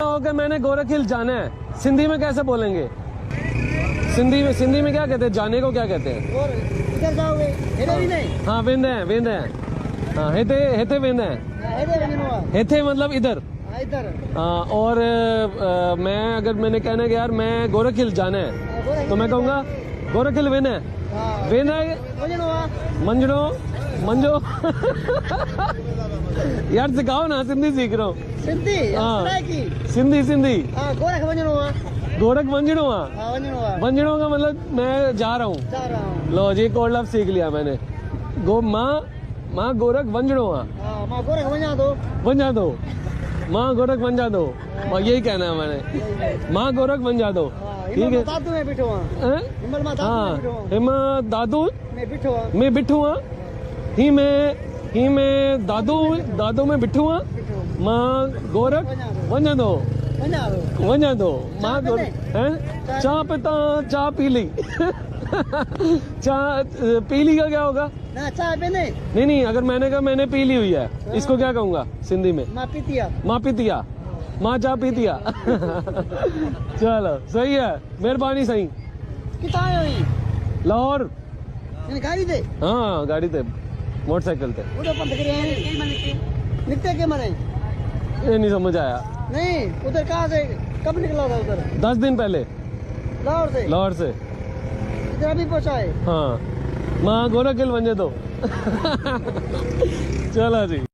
होकर मैंने गोरख हिल जाना है, सिंधी में कैसे बोलेंगे? सिंधी में क्या कहते हैं? जाने को क्या कहते हैं? और इधर जाओगे हेदे भी नहीं। हाँ वेंदे हैं। हाँ हेते वेंदे हैं। हेदे भी नहीं हुआ। हेते मतलब इधर। इधर हाँ, और मैं अगर मैंने कहना कि यार मैं गोरख हिल जाना है तो मैं कहूँगा गोरख हिल वेंदे हैं। वेंदे हैं मंजड़ो मंजो यार सिखाओ ना, सिंधी सीख रहा हूँ। सिंधी हाँ। की सिंधी गोरख वंजनो हुआ। गोरख वंजड़ो हाँ। वंजनो हुआ। वंजड़ो का मतलब मैं जा रहा हूँ। जा रहा हूँ। लो जी कोड लफ्ज़ सीख लिया मैंने। माँ गोरख वंजड़ो हाँ। माँ गोरख वंजा दो। वंजा दो माँ गोरख वंजा दो, यही कहना है मैंने। माँ गोरख वंजा दो, ठीक है। दादू में बिठो हाँ हिम्मत दादू में बिठो मैं बिठू हाँ। ही मैं दादू में बिठू हाँ। माँ गोरख वंजा दो माँ गोरख हैं। चाय पिता चाय पी ली चाय पी ली का क्या होगा? ना चाय पे नहीं अगर मैंने कहा मैंने पी ली हुई है, इसको क्या कहूँगा सिंधी में? माँ पीतिया। माँ चाय पीतिया चलो सही है, मेहरबानी सही। कितना आयो ही लाहौर। गाड़ी दे। हाँ गाड़ी थे, मोटरसाइकिल थे। उधर पंथ करे निकते के मरे ये नहीं समझ आया। नहीं उधर कहाँ से कब निकला था? उधर 10 दिन पहले लाहौर से इधर अभी पहुंचा है। हाँ माँ गोरख हिल वंजे दो चलो जी।